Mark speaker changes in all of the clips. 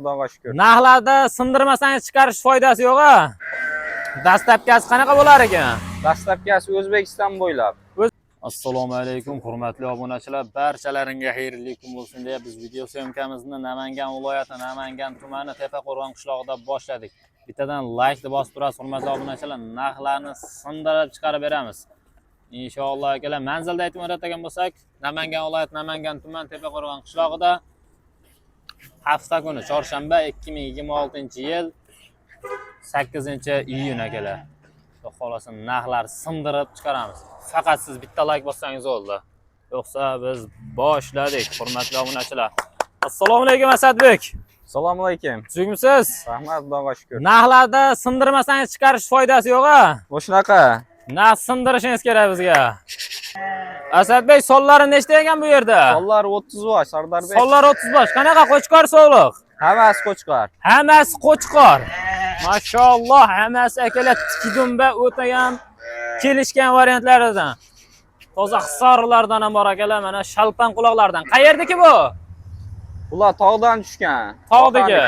Speaker 1: Xudoga shukr.
Speaker 2: Narxlarda sindirmasangiz chiqarish foydasi yo'q-a? Dastlabkasi qanaqa bo'lar ekan?
Speaker 1: Dastlabkasi O'zbekiston bo'ylab.
Speaker 2: Assalomu alaykum hurmatli obunachilar, barchalaringga xayrli kun bo'lsin deb biz video syomkamizni Namangan viloyati Namangan tumani Tepaqo'rg'on qishlog'ida boshladik. Bittadan like deb bosib turasiz hurmatli obunachilar, narxlarni sindirib chiqarib beramiz. Inshaalloh akalar, manzilda aytib o'ratagan bo'lsak, Namangan viloyati Namangan tumani Tepaqo'rg'on qishlog'ida hafta kuni chorshanba 2026-yil 8-iyun akalar. Xohlasin narxlar sindirib chiqaramiz. Faqat siz bitta like bossangiz bo'ldi. Yo'qsa biz boshladik hurmatli obunachilar. Assalomu alaykum Asadbek.
Speaker 1: Assalomu alaykum.
Speaker 2: Tuzukmisiz?
Speaker 1: Rahmat, Xudoga shukr.
Speaker 2: Narxlarda sindirmasangiz chiqarish foydasi yo'q-a?
Speaker 1: Bu shunaqa.
Speaker 2: Narx sindirishingiz kerak bizga. Asadbek, sonlari nechta ekan bu yerda?
Speaker 1: Sonlar 30 bosh, Sardarbek.
Speaker 2: Sonlar 30 bosh. Qanaqa qo'chqor sog'liq?
Speaker 1: Hammasi qo'chqor.
Speaker 2: Hammasi qo'chqor. Mashalloh, hammasi akalar tikidumba o'ta ham kelishgan variantlardan. Toza hisorilardan ham bor akalar, mana shalpan quloqlardan. Qayerdiki bu?
Speaker 1: Ular tog'dan tushgan.
Speaker 2: Tog'dagi.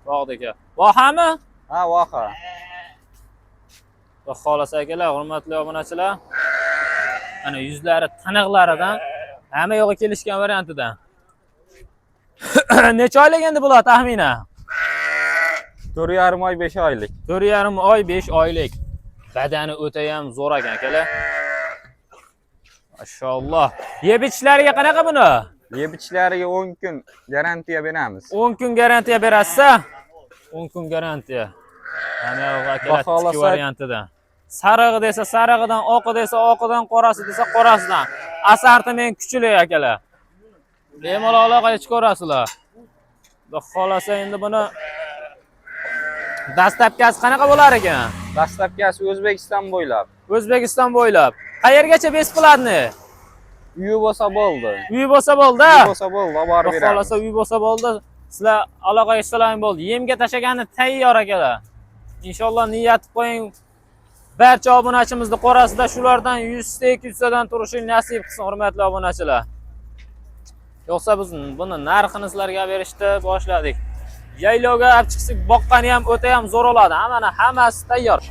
Speaker 2: Tog'dagi. Vohami?
Speaker 1: Ha, voha.
Speaker 2: Xudo xolasa akalar, hurmatli obunachilar. Mana yuzlari, taniqlaridan hamma yo'g'i kelishgan variantidan. Necha oylik endi bular taxminan?
Speaker 1: 4,5 oy 5 oylik.
Speaker 2: 4,5 oy 5 oylik. Badani o'ta ham zo'r ekan akalar. Mashalloh. Yeb ichishlariga qanaqa buni?
Speaker 1: Yeb ichishlariga 10 kun garantiya beramiz.
Speaker 2: 10 kun garantiya berasiz-a? 10 kun garantiya. Mana yo'q akalar ikki variantidan. Sarig'i desa sarig'idan, oqi desa oqidan, qorasi desa qorasidan. Assortiment kuchli akalar. Bemalol aloqa qilib ko'rasizlar. Xudo xolasa endi buni dastlabkasi qanaqa bo'lar ekan?
Speaker 1: Dastlabkasi O'zbekiston bo'ylab.
Speaker 2: O'zbekiston bo'ylab. Qayergacha besplatni?
Speaker 1: Uyi bo'lsa bo'ldi.
Speaker 2: Uyi bo'lsa bo'ldi.
Speaker 1: Uyi bo'lsa bo'ldi, olib borib beramiz.
Speaker 2: Xolasa uyi bo'lsa bo'ldi. Sizlar aloqa qilsalaring bo'ldi. Yemga tashagani tayyor akalar. Inshaalloh niyat qo'ying. Barcha obunachimizni qorasida shulardan 100 ta 200 tadan turishi nasib qilsin hurmatli obunachilar. Yo'qsa biz buni narxini sizlarga berishni boshladik. Yaylovga olib chiqsak boqqani ham o'ta ham zo'r bo'ladi. Mana hammasi tayyor.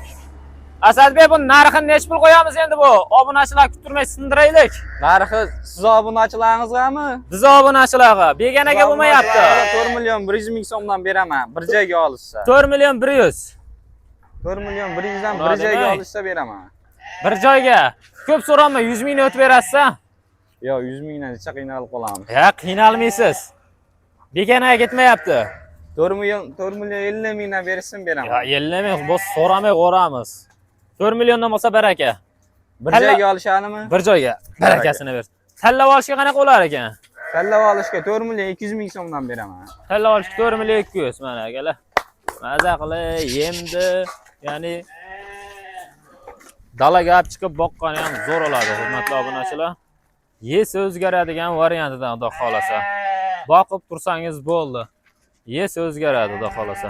Speaker 2: Asadbek, bu narxini nech pul qo'yamiz endi bu? Obunachilar kuttirmay sindiraylik.
Speaker 1: Narxi siz obunachilaringizgami?
Speaker 2: Biz obunachilarga beganaga bo'lmayapti.
Speaker 1: 4 million 100 ming so'mdan beraman, bir joyga olishsa.
Speaker 2: 4 million 100.
Speaker 1: 4 million 100 dan bir joyga olishsa beraman.
Speaker 2: Bir joyga ko'p so'rama, 100 mingni o'tib berasiz-a?
Speaker 1: Yo'q, 100 mingdan necha qiynalib qolamiz.
Speaker 2: Ya, qiynalmaysiz. Beganaga ketmayapti.
Speaker 1: 4 million 50 mingdan bersin beraman.
Speaker 2: Ya, 50 ming biz so'ramay qo'ramiz. 4 milliondan bo'lsa baraka.
Speaker 1: Bir joyga olishadimi?
Speaker 2: Bir joyga barakasini ber. Tanlab olishga qanaqa bo'lar ekan?
Speaker 1: Tanlab olishga 4 million 200 ming so'mdan beraman.
Speaker 2: Tanlab olishga 4 million 200 mana akalar. Maza qilib yemdi, ya'ni dalaga olib chiqib boqqani ham zo'r bo'ladi hurmatli obunachilar. Yes o'zgaradigan variantidan xudo xolasa. Boqib tursangiz bo'ldi. Yes o'zgaradi xudo xolasa.